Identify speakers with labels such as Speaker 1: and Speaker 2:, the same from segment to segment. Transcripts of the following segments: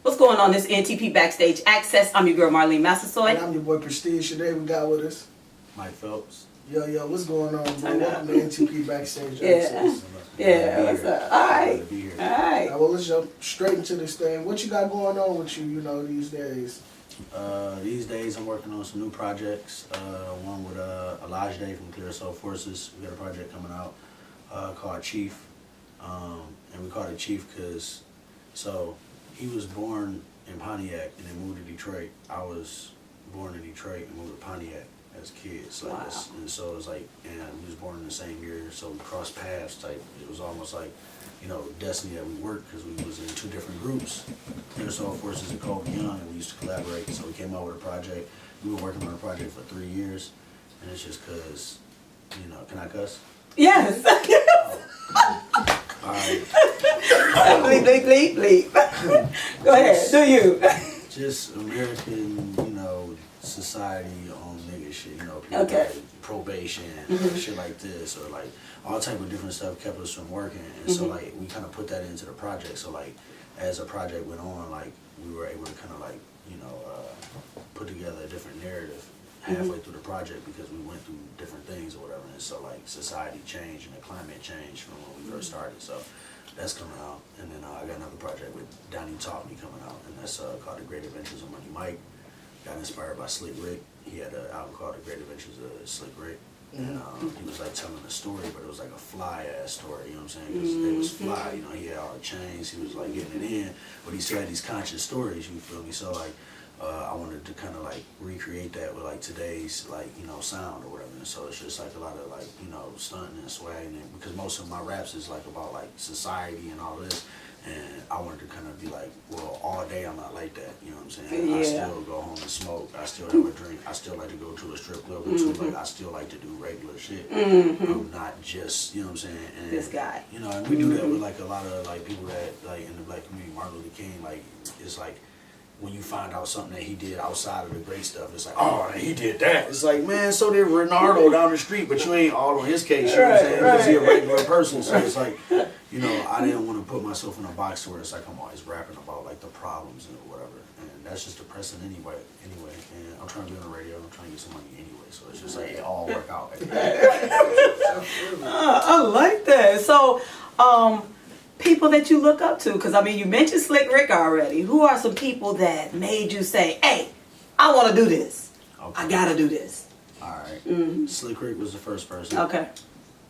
Speaker 1: What's going on this NTP Backstage Access? I'm your girl Marline Massasoit.
Speaker 2: And I'm your boy Presteeje. Today we got with us
Speaker 3: Mike Phelps.
Speaker 2: Yo, what's going on, bro? Welcome to NTP Backstage
Speaker 1: Yeah.
Speaker 2: Access.
Speaker 1: Yeah, what's up? Alright. Alright.
Speaker 2: Well, let's jump straight into this thing. What you got going on with you, these days?
Speaker 3: These days I'm working on some new projects. One with Elijah Day from Clear Soul Forces. We got a project coming out called Chief. And we called it Chief because, he was born in Pontiac and then moved to Detroit. I was born in Detroit and moved to Pontiac as kids. Like
Speaker 1: Wow.
Speaker 3: this. And so it was like, and we was born in the same year, so we crossed paths type. It was almost like, destiny that we worked because we was in two different groups. Clear Soul Forces and Kobe Young, and we used to collaborate. So we came out with a project. We were working on a project for 3 years, and it's just because, can I cuss?
Speaker 1: Yes.
Speaker 3: All right.
Speaker 1: Bleep. Go ahead. Do you?
Speaker 3: Just American, society on nigga shit, people
Speaker 1: Okay.
Speaker 3: like probation, shit like this, or like all type of different stuff kept us from working, and so like we kind of put that into the project. So like as the project went on, like we were able to kind of like put together a different narrative halfway through the project because we went through different things or whatever, and so like society changed and the climate changed from when we first started. So that's coming out, and then I got another project with Donnie Taught Me coming out, and that's called The Great Adventures of Money Mike. Got inspired by Slick Rick. He had an album called The Great Adventures of Slick Rick, and he was like telling a story, but it was like a fly ass story. You know what I'm saying? Because they was fly. He had all the chains. He was like getting it in, but he still had these conscious stories. You feel me? So like. I wanted to kind of like recreate that with like today's like sound or whatever, and so it's just like a lot of like stunting and swagging, and because most of my raps is like about like society and all this, and I wanted to kind of be like, well, all day I'm not like that, you know what I'm saying?
Speaker 1: Yeah.
Speaker 3: I still go home and smoke, I still have a drink, I still like to go to a strip club or two, like I still like to do regular shit. I'm not just, you know what I'm saying? And,
Speaker 1: This guy.
Speaker 3: and we do that with like a lot of like people that like in the black community. Martin Luther King, like it's like. When you find out something that he did outside of the great stuff, it's like, oh, he did that. It's like, man, so did Renardo down the street, but you ain't all on his case, you know what I'm saying? Because he's a regular person. So it's like, I didn't want to put myself in a box where it's like I'm always rapping about like the problems and whatever. And that's just depressing anyway. And I'm trying to be on the radio, I'm trying to get some money anyway. So it's just like it all work out.
Speaker 1: I like that. So, people that you look up to, because I mean you mentioned Slick Rick already. Who are some people that made you say, hey, I want to do this, I gotta do this?
Speaker 3: Alright, Slick Rick was the first person.
Speaker 1: Okay.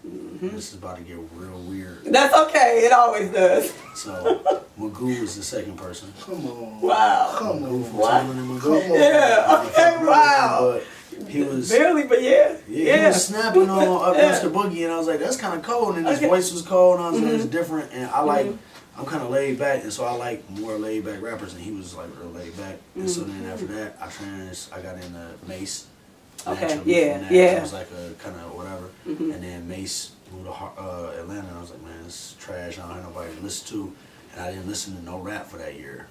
Speaker 3: This is about to get real weird.
Speaker 1: That's okay, it always does.
Speaker 3: So Magoo was the second person.
Speaker 2: Come on.
Speaker 1: Wow.
Speaker 2: Come on.
Speaker 3: What?
Speaker 2: Come on.
Speaker 1: Yeah, okay, wow.
Speaker 3: But he was
Speaker 1: Barely, but yeah.
Speaker 3: he was snapping on Mr. Boogie, and I was like, that's kind of cold, and his voice was cold, and I was like, it's different, and I like, I'm kind of laid back, and so I like more laid back rappers, and he was like real laid back, and so then after that, I got into Mace.
Speaker 1: Okay,
Speaker 3: naturally
Speaker 1: yeah,
Speaker 3: from that.
Speaker 1: yeah.
Speaker 3: It was like a kind of whatever, and then Mace moved to Atlanta, and I was like, man, it's trash, I don't have nobody to listen to. And I didn't listen to no rap for that year,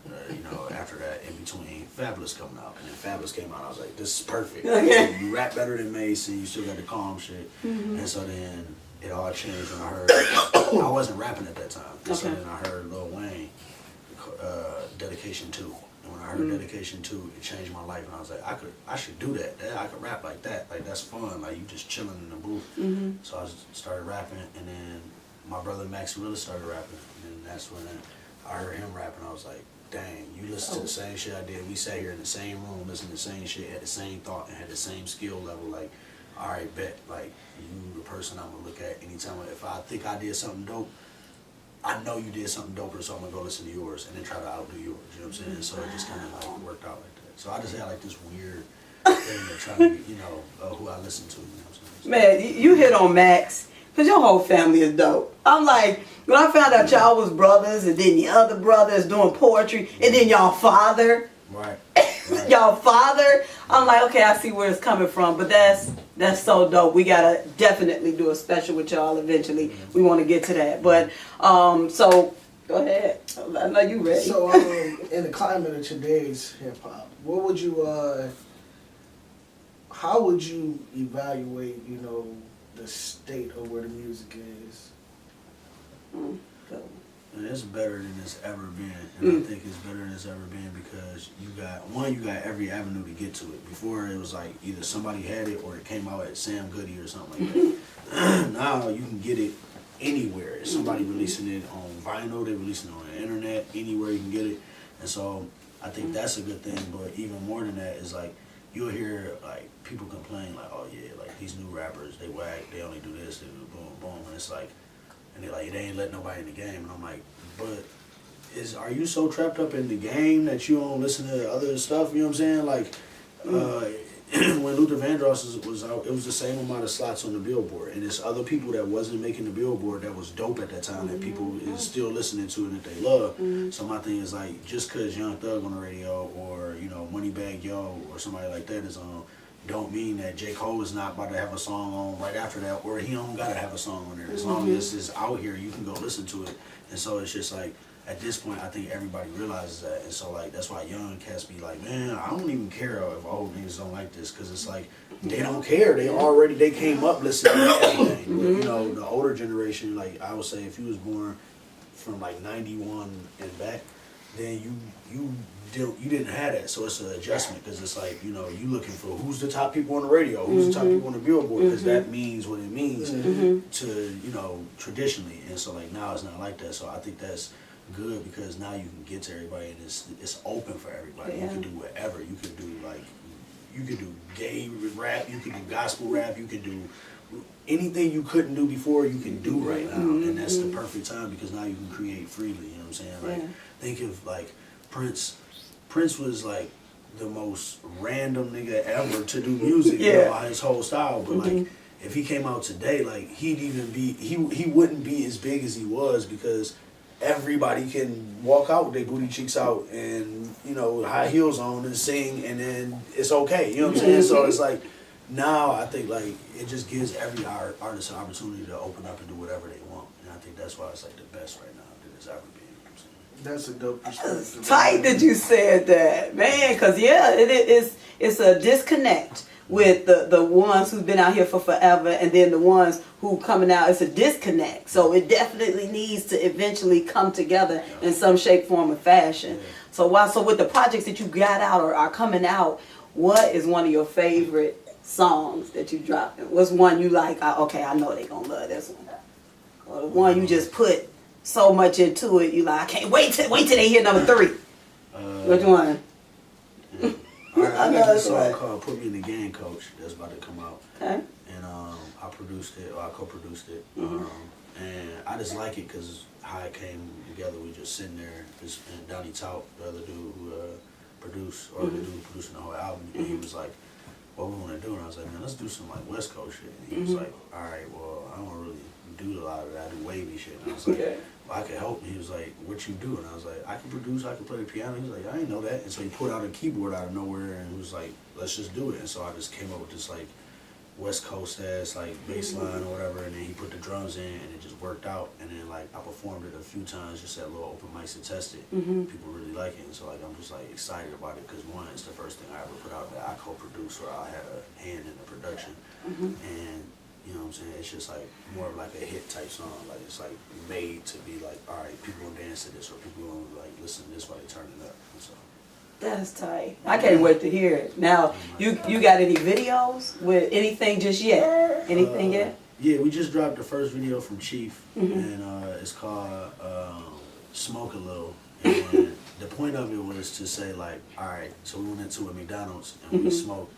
Speaker 3: after that, in between Fabulous coming out. And then Fabulous came out, I was like, this is perfect.
Speaker 1: Okay.
Speaker 3: You rap better than Mace, and you still got the calm shit. And so then it all changed when I heard, I wasn't rapping at that time. And so then I heard Lil Wayne, Dedication 2. And when I heard Dedication 2, it changed my life. And I was like, I should do that. I could rap like that. Like, that's fun. Like, you just chilling in the booth. So I started rapping, and then my brother Max really started rapping. And that's when I heard him rapping. I was like, dang, you listen to the same shit I did. We sat here in the same room, listening to the same shit, had the same thought, and had the same skill level. Like, all right, bet. Like, you the person I'm going to look at anytime. If I think I did something dope, I know you did something doper, so I'm going to go listen to yours and then try to outdo yours. You know what I'm saying? So it just kind of like worked out like that. So I just had like this weird thing of trying to, who I listen to. You know what I'm saying?
Speaker 1: Man, you hit on Max, because your whole family is dope. I'm like, when I found out y'all was brothers, and then the other brothers doing poetry, and then y'all father.
Speaker 3: Right.
Speaker 1: Y'all father. I'm like, okay, I see where it's coming from, but that's so dope. We gotta definitely do a special with y'all eventually. We want to get to that, but so go ahead. I know you ready.
Speaker 2: So in the climate of today's hip hop, what would you how would you evaluate the state of where the music is?
Speaker 3: And it's better than it's ever been, and I think it's better than it's ever been because you got every avenue to get to it. Before it was like either somebody had it or it came out at Sam Goody or something like that. Now you can get it anywhere. If somebody releasing it on vinyl, they're releasing it on the internet, anywhere you can get it. And so I think that's a good thing. But even more than that is like you'll hear like people complain like, oh yeah, like these new rappers, they whack, they only do this, they do boom, boom, and it's like. And they're like, they ain't letting nobody in the game. And I'm like, but are you so trapped up in the game that you don't listen to other stuff? You know what I'm saying? Like, when Luther Vandross was out, it was the same amount of slots on the Billboard. And it's other people that wasn't making the Billboard that was dope at that time that people is still listening to and that they love. So my thing is like, just because Young Thug on the radio or, you know, Moneybagg Yo or somebody like that is on, don't mean that J. Cole is not about to have a song on right after that, or he don't gotta have a song on there. As long as it's out here, you can go listen to it. And so it's just like, at this point, I think everybody realizes that. And so like, that's why young cats be like, man, I don't even care if old niggas don't like this, because it's like, they don't care. They came up listening to everything. But, you know, the older generation, like I would say, if you was born from like 91 and back, then you didn't have that, so it's an adjustment because it's like, you know, you looking for who's the top people on the radio, who's the top people on the Billboard, because that means what it means to, you know, traditionally. And so like now it's not like that, so I think that's good because now you can get to everybody and it's open for everybody. You can do whatever. You can do like, you can do gay rap, you can do gospel rap, you can do anything you couldn't do before, you can do right now. And that's the perfect time because now you can create freely, you know what I'm saying? Like, think of like Prince was like the most random nigga ever to do music, you know, his whole style. But like, if he came out today, like he wouldn't be as big as he was because everybody can walk out with their booty cheeks out and, you know, high heels on and sing, and then it's okay. You know what I'm saying? So it's like now I think like it just gives every artist an opportunity to open up and do whatever they want, and I think that's why it's like the best right now that it's ever been.
Speaker 2: That's a dope perspective.
Speaker 1: It's tight that you said that, man, because it's a disconnect with the ones who've been out here for forever and then the ones who coming out. It's a disconnect, so it definitely needs to eventually come together in some shape, form, or fashion. So with the projects that you got out or are coming out, what is one of your favorite songs that you dropped? What's one you like? Okay, I know they gonna love this one. Or the one you just put so much into it, you like, I can't wait till they hear number 3. Which one?
Speaker 3: I got this song called "Put Me in the Game, Coach" that's about to come out. Okay. And I produced it, or I co-produced it. And I just like it because how it came together. We just sitting there, and Donnie Tout, the other dude who produced, or the dude who producing the whole album, and he was like, what we want to do? And I was like, man, let's do some like West Coast shit. And he was like, all right, well, I don't really do a lot of that. I do wavy shit. And I was like, well, I can help. And he was like, what you do? And I was like, I can produce, I can play the piano. He was like, I didn't know that. And so he pulled out a keyboard out of nowhere and he was like, let's just do it. And so I just came up with this like West Coast ass like bass line or whatever, and then he put the drums in and it just worked out. And then like I performed it a few times just at little open mics to test it. People really like it, and so like I'm just like excited about it because one, it's the first thing I ever put out that I co-produced or I had a hand in the production. And you know what I'm saying, it's just like more of like a hit type song. Like it's like made to be like, all right, people gonna dance to this or people gonna like listen to this while they turn it up. And so
Speaker 1: that's tight. I can't wait to hear it. Now, you got any videos with anything just yet? Anything yet?
Speaker 3: Yeah, we just dropped the first video from Chief, and it's called Smoke a Little. And the point of it was to say like, all right, so we went into a McDonald's and we smoked.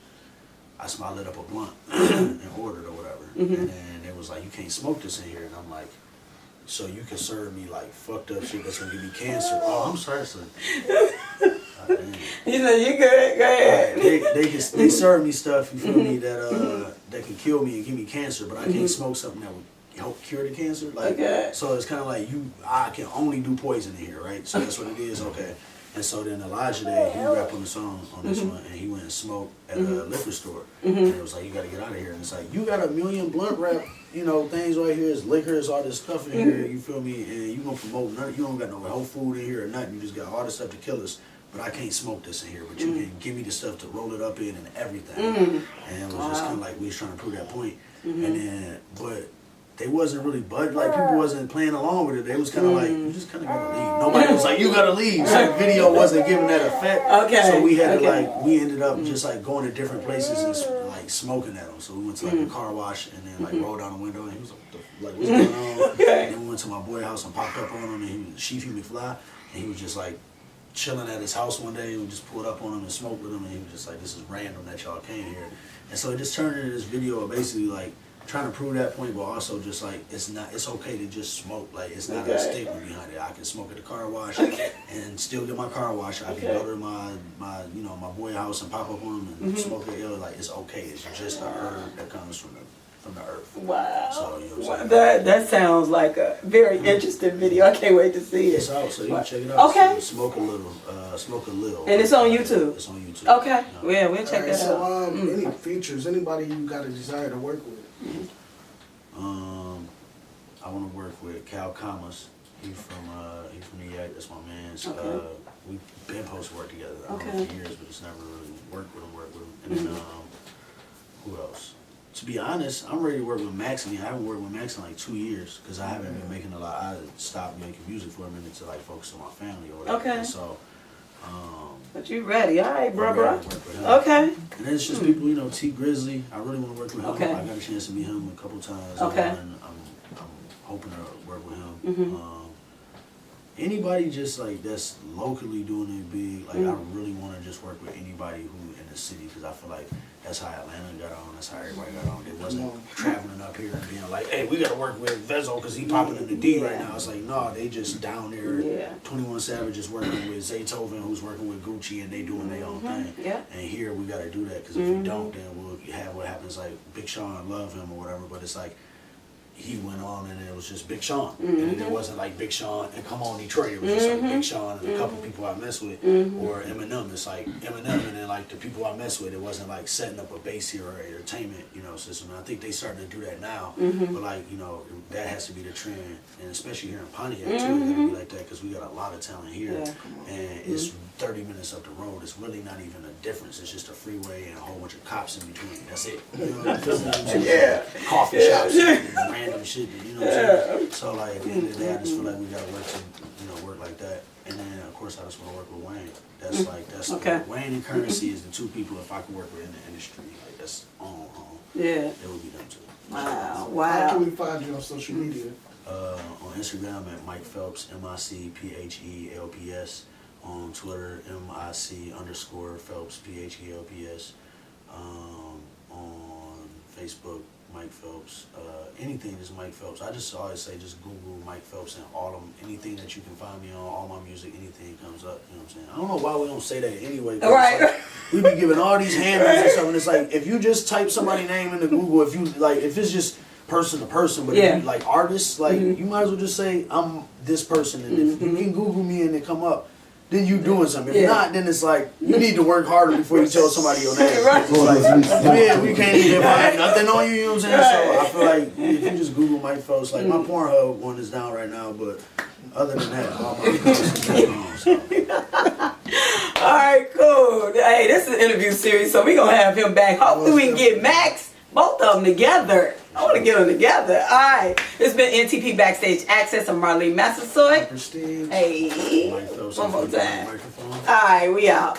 Speaker 3: I lit up a blunt and ordered or whatever, and then it was like, you can't smoke this in here, and I'm like, so you can serve me like fucked up shit that's gonna give me cancer? Oh, I'm sorry, son.
Speaker 1: You know, you good. Go ahead.
Speaker 3: They serve me stuff, you feel me, that can kill me and give me cancer, but I can't smoke something that would help cure the cancer. Like, so it's kind of like I can only do poison in here, right? So that's what it is. Okay. And so then Elijah Day, he rapped on the song on this one, and he went and smoked at a liquor store. And it was like, you gotta get out of here. And it's like, you got a million blunt wrap, you know, things right here, is liquors, all this stuff in here, you feel me? And you gonna promote nothing, you don't got no whole food in here or nothing, you just got all this stuff to kill us. But I can't smoke this in here, but you can give me the stuff to roll it up in and everything. And it was just kind of like we was trying to prove that point. And then, but they wasn't really budging. Like people wasn't playing along with it. They was kind of like, you just kind of gotta leave. Nobody was like, you gotta leave. So the video wasn't giving that effect.
Speaker 1: Okay.
Speaker 3: So we had to like, we ended up just like going to different places and like smoking at them. So we went to like a car wash and then like rolled down the window and he was like, what's going on?
Speaker 1: Okay.
Speaker 3: And then we went to my boy house and popped up on him and he was Chiefy McFly and he was just like chilling at his house one day and we just pulled up on him and smoked with him and he was just like, this is random that y'all came here. And so it just turned into this video of basically like trying to prove that point, but also just like it's okay to just smoke. Like it's not a stigma behind it. I can smoke at the car wash and still get my car wash. I can go to my my boy house and pop up on him and smoke it. Like it's okay. It's just a herb that comes from the earth.
Speaker 1: Wow.
Speaker 3: So you know what I'm saying?
Speaker 1: That sounds like a very interesting video. I can't wait to see it.
Speaker 3: It's out, so you can check it out.
Speaker 1: Okay.
Speaker 3: So smoke a little.
Speaker 1: And it's on YouTube.
Speaker 3: It's on YouTube.
Speaker 1: Okay. Yeah, we'll check that
Speaker 2: so,
Speaker 1: out.
Speaker 2: any features? Anybody you got a desire to work with?
Speaker 3: I want to work with Cal Kamas. He's from the Yak. That's my man.
Speaker 1: Okay.
Speaker 3: We've been supposed to work together for years, but it's never really worked with him. And then who else? To be honest, I'm ready to work with Max. I haven't worked with Max in like 2 years because I haven't been making a lot. I stopped making music for a minute to like focus on my family or whatever.
Speaker 1: Okay.
Speaker 3: And so.
Speaker 1: But you ready? All right, bro.
Speaker 3: Okay. And then it's just people, T Grizzly. I really want to work with him.
Speaker 1: Okay.
Speaker 3: I got a chance to meet him a couple times.
Speaker 1: Okay.
Speaker 3: And I'm hoping to work with him. Anybody just like that's locally doing it big. Like I really want to just work with anybody who in the city because I feel like that's how Atlanta got on. That's how everybody got on. It wasn't traveling up here and being like, hey, we got to work with Vezo because he popping in the D right now. It's like, no, they just down there.
Speaker 1: Yeah.
Speaker 3: 21 Savage is working with Zaytoven, who's working with Gucci, and they doing their own thing.
Speaker 1: Yeah.
Speaker 3: And here we got to do that because if we don't, then we'll have what happens like Big Sean, love him or whatever. But it's like he went on and it was just Big Sean. And then it wasn't like Big Sean and Come On Detroit. It was just like Big Sean and a couple people I mess with. Or Eminem. It's like Eminem and then like the people I mess with. It wasn't like setting up a base here or entertainment, system. And I think they starting to do that now. But like, that has to be the trend. And especially here in Pontiac too, it gotta be like that because we got a lot of talent here.
Speaker 1: Yeah.
Speaker 3: And it's 30 minutes up the road. It's really not even a difference. It's just a freeway and a whole bunch of cops in between. That's it.
Speaker 1: Yeah.
Speaker 3: Coffee shops and random shit, what I'm saying? So like at the end of the day, I just feel like we gotta work to, work like that. And then of course I just wanna work with Wayne. That's
Speaker 1: Okay.
Speaker 3: Wayne and Currency is the two people if I could work with in the industry. Like that's on.
Speaker 1: Yeah.
Speaker 3: It would be them too.
Speaker 1: Wow.
Speaker 2: How
Speaker 1: Wow.
Speaker 2: can we find you on social media?
Speaker 3: On Instagram at Mike Phelps, MICPHELPS. On Twitter, MIC_Phelps, PHELPS. On Facebook, Mike Phelps. Anything is Mike Phelps. I just always say just Google Mike Phelps and anything that you can find me on, all my music, anything comes up. You know what I'm saying? I don't know why we don't say that anyway.
Speaker 1: Right.
Speaker 3: Like, we be giving all these handles and stuff, and it's like if you just type somebody's name into Google, if it's just person to person, but if you like artists, like you might as well just say I'm this person, and if you can Google me and it come up, then you doing something. If not, then it's like you need to work harder before you tell somebody your name.
Speaker 1: Right.
Speaker 3: It's like, we can't even find nothing on you. You know what I'm saying? So I feel like if you just Google Mike Phelps, like my Pornhub one is down right now, but other than that, all my accounts are gone. So.
Speaker 1: All right, cool. Hey, this is an interview series, so we're gonna have him back. Hopefully we can get Max, both of them together. I want to get them together. All right. It's been NTP Backstage Access. I'm Marline Massasoit.
Speaker 2: Presteeje.
Speaker 1: Hey.
Speaker 3: Mike Phelps,
Speaker 1: One more time.
Speaker 3: microphone.
Speaker 1: All right, we out.